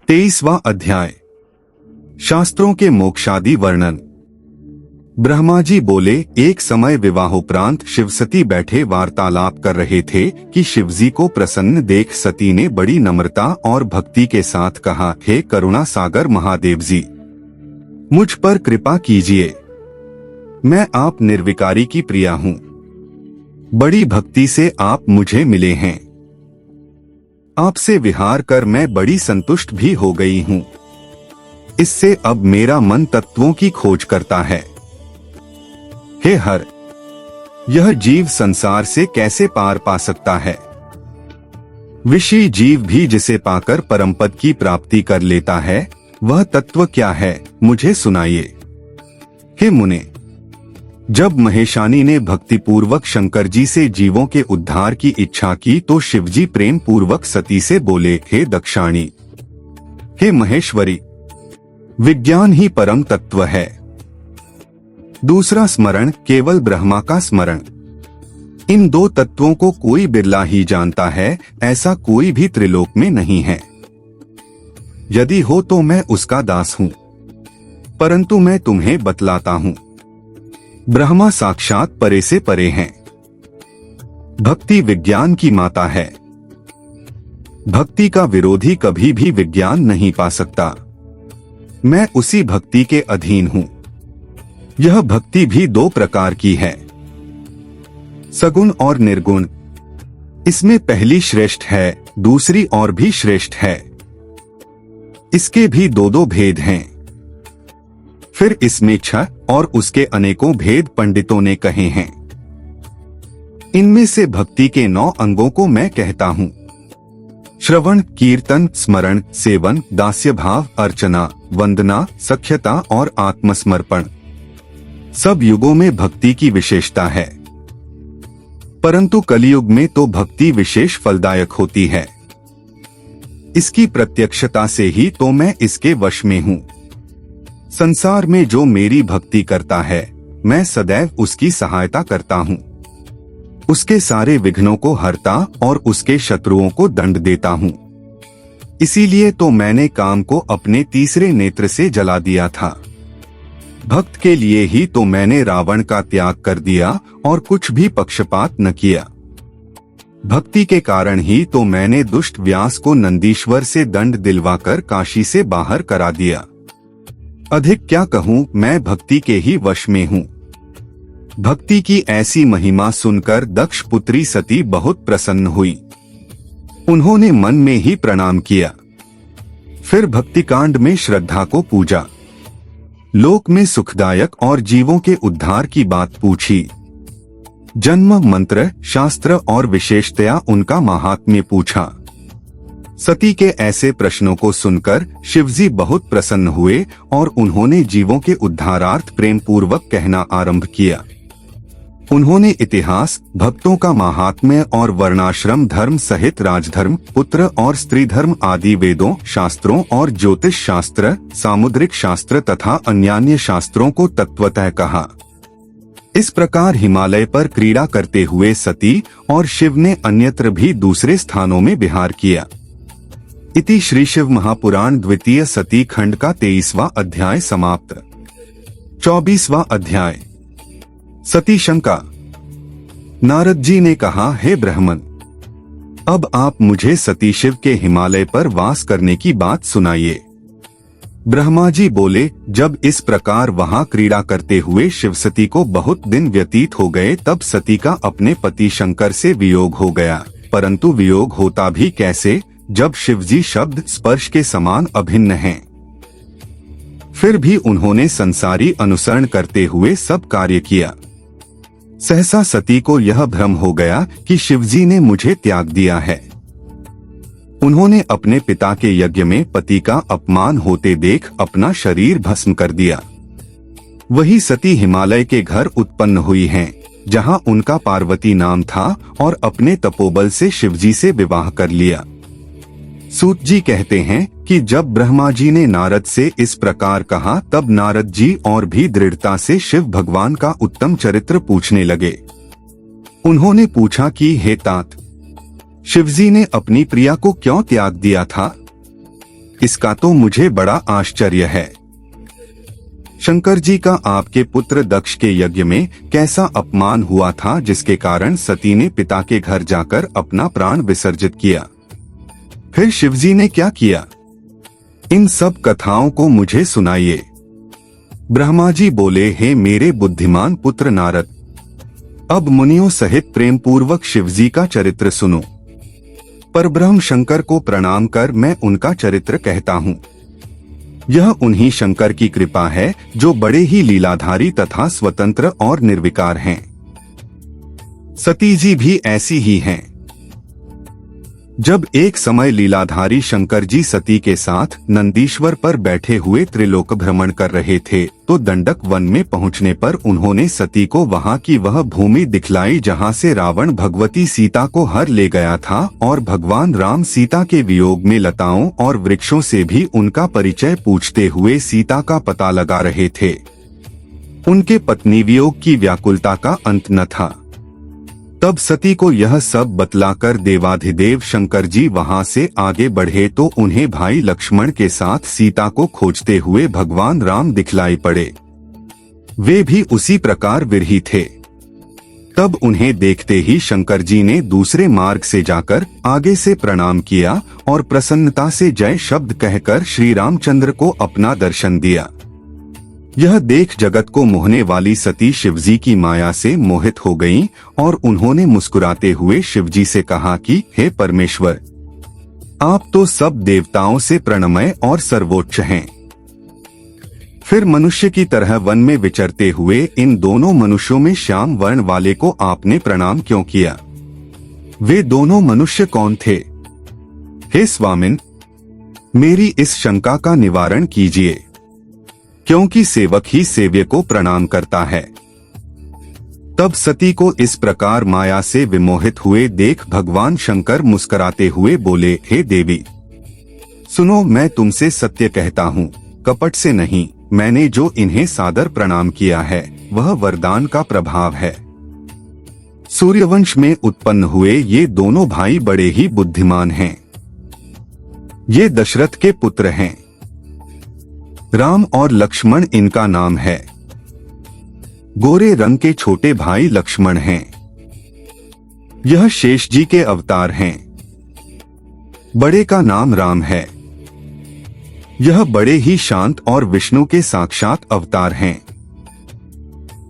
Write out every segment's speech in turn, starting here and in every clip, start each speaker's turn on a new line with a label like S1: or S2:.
S1: 23वां अध्याय। शास्त्रों के मोक्षादि वर्णन। ब्रह्मा जी बोले, एक समय विवाहोपरांत शिवसती बैठे वार्तालाप कर रहे थे कि शिवजी को प्रसन्न देख सती ने बड़ी नम्रता और भक्ति के साथ कहा, हे करुणा सागर महादेव जी, मुझ पर कृपा कीजिए। मैं आप निर्विकारी की प्रिया हूँ। बड़ी भक्ति से आप मुझे मिले हैं। आपसे विहार कर मैं बड़ी संतुष्ट भी हो गई हूँ। इससे अब मेरा मन तत्वों की खोज करता है। हे हर, यह जीव संसार से कैसे पार पा सकता है? विषयी जीव भी जिसे पाकर परमपद की प्राप्ति कर लेता है, वह तत्व क्या है, मुझे सुनाइए। हे मुने, जब महेशानी ने भक्तिपूर्वक शंकर जी से जीवों के उद्धार की इच्छा की तो शिवजी प्रेम पूर्वक सती से बोले, हे दक्षाणी, हे महेश्वरी, विज्ञान ही परम तत्व है। दूसरा स्मरण केवल ब्रह्मा का स्मरण। इन दो तत्वों को कोई बिरला ही जानता है, ऐसा कोई भी त्रिलोक में नहीं है। यदि हो तो मैं उसका दास हूँ, परंतु मैं तुम्हें बतलाता हूँ। ब्रह्मा साक्षात परे से परे हैं। भक्ति विज्ञान की माता है। भक्ति का विरोधी कभी भी विज्ञान नहीं पा सकता। मैं उसी भक्ति के अधीन हूं। यह भक्ति भी दो प्रकार की है, सगुण और निर्गुण। इसमें पहली श्रेष्ठ है, दूसरी और भी श्रेष्ठ है। इसके भी दो दो भेद हैं। फिर इसमें छह और उसके अनेकों भेद पंडितों ने कहे हैं। इनमें से भक्ति के 9 अंगों को मैं कहता हूँ: श्रवण, कीर्तन, स्मरण, सेवन, दास्य भाव, अर्चना, वंदना, सख्यता और आत्मसमर्पण। सब युगों में भक्ति की विशेषता है, परंतु कलियुग में तो भक्ति विशेष फलदायक होती है। इसकी प्रत्यक्षता से ही तो मैं इसके वश में हूँ। संसार में जो मेरी भक्ति करता है, मैं सदैव उसकी सहायता करता हूँ। उसके सारे विघ्नों को हरता और उसके शत्रुओं को दंड देता हूँ। इसीलिए तो मैंने काम को अपने तीसरे नेत्र से जला दिया था। भक्त के लिए ही तो मैंने रावण का त्याग कर दिया और कुछ भी पक्षपात न किया। भक्ति के कारण ही तो मैंने दुष्ट व्यास को नंदीश्वर से दंड दिलवाकर काशी से बाहर करा दिया। अधिक क्या कहूँ, मैं भक्ति के ही वश में हूँ। भक्ति की ऐसी महिमा सुनकर दक्ष पुत्री सती बहुत प्रसन्न हुई। उन्होंने मन में ही प्रणाम किया। फिर भक्तिकांड में श्रद्धा को पूजा, लोक में सुखदायक और जीवों के उद्धार की बात पूछी। जन्म, मंत्र, शास्त्र और विशेषतया उनका महात्म्य पूछा। सती के ऐसे प्रश्नों को सुनकर शिवजी बहुत प्रसन्न हुए और उन्होंने जीवों के उद्धारार्थ प्रेम पूर्वक कहना आरंभ किया। उन्होंने इतिहास, भक्तों का महात्म्य और वर्णाश्रम धर्म सहित राजधर्म, पुत्र और स्त्री धर्म आदि वेदों, शास्त्रों और ज्योतिष शास्त्र, सामुद्रिक शास्त्र तथा अन्यान्य शास्त्रों को तत्वतः कहा। इस प्रकार हिमालय पर क्रीड़ा करते हुए सती और शिव ने अन्यत्र भी दूसरे स्थानों में विहार किया। इति श्री शिव महापुराण द्वितीय सती खंड का 23वां अध्याय समाप्त। 24वां अध्याय। सती शंका। नारद जी ने कहा, हे ब्राह्मण, अब आप मुझे सती शिव के हिमालय पर वास करने की बात सुनाइए। ब्रह्मा जी बोले, जब इस प्रकार वहां क्रीड़ा करते हुए शिवसती को बहुत दिन व्यतीत हो गए, तब सती का अपने पति शंकर से वियोग हो गया। परंतु वियोग होता भी कैसे, जब शिवजी शब्द स्पर्श के समान अभिन्न हैं। फिर भी उन्होंने संसारी अनुसरण करते हुए सब कार्य किया। सहसा सती को यह भ्रम हो गया कि शिवजी ने मुझे त्याग दिया है। उन्होंने अपने पिता के यज्ञ में पति का अपमान होते देख अपना शरीर भस्म कर दिया। वही सती हिमालय के घर उत्पन्न हुई हैं, जहां उनका पार्वती नाम था और अपने तपोबल से शिवजी से विवाह कर लिया। सूत जी कहते हैं कि जब ब्रह्मा जी ने नारद से इस प्रकार कहा, तब नारद जी और भी दृढ़ता से शिव भगवान का उत्तम चरित्र पूछने लगे। उन्होंने पूछा कि हे तात, शिवजी ने अपनी प्रिया को क्यों त्याग दिया था? इसका तो मुझे बड़ा आश्चर्य है। शंकर जी का आपके पुत्र दक्ष के यज्ञ में कैसा अपमान हुआ था, जिसके कारण सती ने पिता के घर जाकर अपना प्राण विसर्जित किया? फिर शिवजी ने क्या किया? इन सब कथाओं को मुझे सुनाइए। ब्रह्मा जी बोले, हे मेरे बुद्धिमान पुत्र नारद, अब मुनियों सहित प्रेम पूर्वक शिवजी का चरित्र सुनो। परब्रह्म शंकर को प्रणाम कर मैं उनका चरित्र कहता हूँ। यह उन्हीं शंकर की कृपा है जो बड़े ही लीलाधारी तथा स्वतंत्र और निर्विकार हैं। सती जी भी ऐसी ही हैं। जब एक समय लीलाधारी शंकर जी सती के साथ नंदीश्वर पर बैठे हुए त्रिलोक भ्रमण कर रहे थे, तो दंडक वन में पहुंचने पर उन्होंने सती को वहां की वह भूमि दिखलाई जहां से रावण भगवती सीता को हर ले गया था, और भगवान राम सीता के वियोग में लताओं और वृक्षों से भी उनका परिचय पूछते हुए सीता का पता लगा रहे थे। उनके पत्नी वियोग की व्याकुलता का अंत न था। तब सती को यह सब बतलाकर देवाधिदेव शंकर जी वहां से आगे बढ़े तो उन्हें भाई लक्ष्मण के साथ सीता को खोजते हुए भगवान राम दिखलाई पड़े। वे भी उसी प्रकार विरही थे। तब उन्हें देखते ही शंकर जी ने दूसरे मार्ग से जाकर आगे से प्रणाम किया और प्रसन्नता से जय शब्द कहकर श्री रामचंद्र को अपना दर्शन दिया। यह देख जगत को मोहने वाली सती शिवजी की माया से मोहित हो गईं और उन्होंने मुस्कुराते हुए शिवजी से कहा कि हे परमेश्वर, आप तो सब देवताओं से प्रणमय और सर्वोच्च हैं। फिर मनुष्य की तरह वन में विचरते हुए इन दोनों मनुष्यों में श्याम वर्ण वाले को आपने प्रणाम क्यों किया? वे दोनों मनुष्य कौन थे? हे स्वामिन, मेरी इस शंका का निवारण कीजिए, क्योंकि सेवक ही सेव्य को प्रणाम करता है। तब सती को इस प्रकार माया से विमोहित हुए देख भगवान शंकर मुस्कुराते हुए बोले, हे देवी, सुनो, मैं तुमसे सत्य कहता हूँ, कपट से नहीं। मैंने जो इन्हें सादर प्रणाम किया है वह वरदान का प्रभाव है। सूर्यवंश में उत्पन्न हुए ये दोनों भाई बड़े ही बुद्धिमान हैं। ये दशरथ के पुत्र हैं। राम और लक्ष्मण इनका नाम है। गोरे रंग के छोटे भाई लक्ष्मण हैं। यह शेष जी के अवतार हैं। बड़े का नाम राम है। यह बड़े ही शांत और विष्णु के साक्षात अवतार हैं।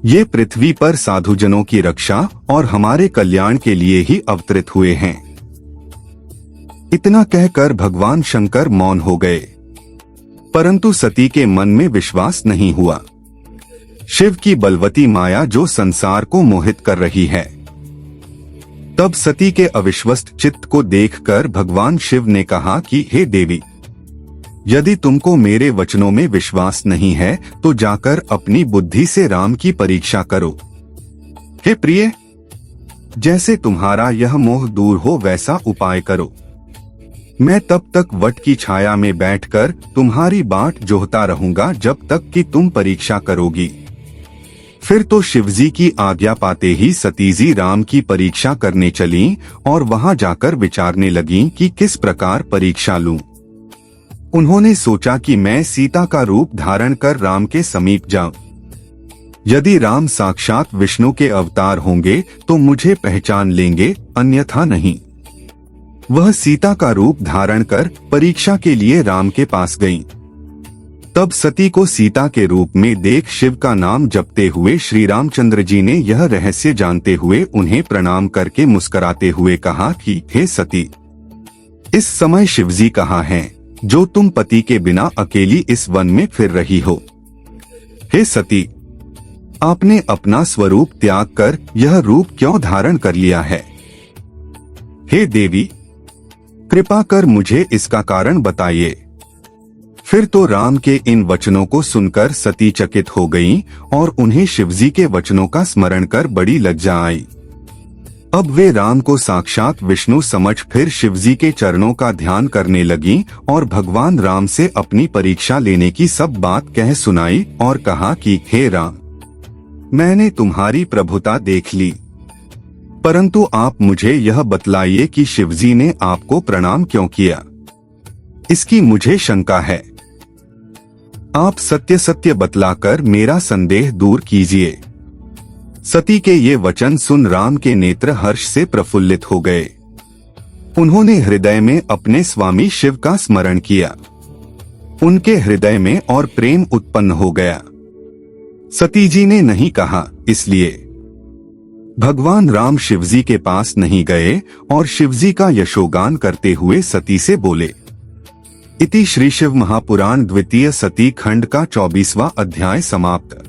S1: ये पृथ्वी पर साधुजनों की रक्षा और हमारे कल्याण के लिए ही अवतरित हुए हैं। इतना कहकर भगवान शंकर मौन हो गए, परंतु सती के मन में विश्वास नहीं हुआ। शिव की बलवती माया जो संसार को मोहित कर रही है। तब सती के अविश्वस्त चित्त को देखकर भगवान शिव ने कहा कि हे देवी, यदि तुमको मेरे वचनों में विश्वास नहीं है तो जाकर अपनी बुद्धि से राम की परीक्षा करो। हे प्रिय, जैसे तुम्हारा यह मोह दूर हो वैसा उपाय करो। मैं तब तक वट की छाया में बैठकर तुम्हारी बाट जोहता रहूंगा जब तक कि तुम परीक्षा करोगी। फिर तो शिवजी की आज्ञा पाते ही सतीजी राम की परीक्षा करने चलीं और वहां जाकर विचारने लगीं कि किस प्रकार परीक्षा लूं। उन्होंने सोचा कि मैं सीता का रूप धारण कर राम के समीप जाऊं। यदि राम साक्षात विष्णु के अवतार होंगे तो मुझे पहचान लेंगे, अन्यथा नहीं। वह सीता का रूप धारण कर परीक्षा के लिए राम के पास गईं। तब सती को सीता के रूप में देख शिव का नाम जपते हुए श्री रामचंद्र जी ने यह रहस्य जानते हुए उन्हें प्रणाम करके मुस्कुराते हुए कहा कि हे सती, इस समय शिवजी कहाँ हैं जो तुम पति के बिना अकेली इस वन में फिर रही हो? हे सती, आपने अपना स्वरूप त्याग कर यह रूप क्यों धारण कर लिया है? हे देवी, कृपा कर मुझे इसका कारण बताइए। फिर तो राम के इन वचनों को सुनकर सती चकित हो गईं और उन्हें शिवजी के वचनों का स्मरण कर बड़ी लज्जा आई। अब वे राम को साक्षात विष्णु समझ फिर शिवजी के चरणों का ध्यान करने लगीं और भगवान राम से अपनी परीक्षा लेने की सब बात कह सुनाई और कहा कि हे राम, मैंने तुम्हारी प्रभुता देख ली, परंतु आप मुझे यह बतलाइए कि शिवजी ने आपको प्रणाम क्यों किया? इसकी मुझे शंका है। आप सत्य सत्य बतलाकर मेरा संदेह दूर कीजिए। सती के ये वचन सुन राम के नेत्र हर्ष से प्रफुल्लित हो गए। उन्होंने हृदय में अपने स्वामी शिव का स्मरण किया। उनके हृदय में और प्रेम उत्पन्न हो गया। सती जी ने नहीं कहा, इसलिए भगवान राम शिवजी के पास नहीं गए और शिवजी का यशोगान करते हुए सती से बोले। इति श्री शिव महापुराण द्वितीय सती खंड का 24वां अध्याय समाप्त।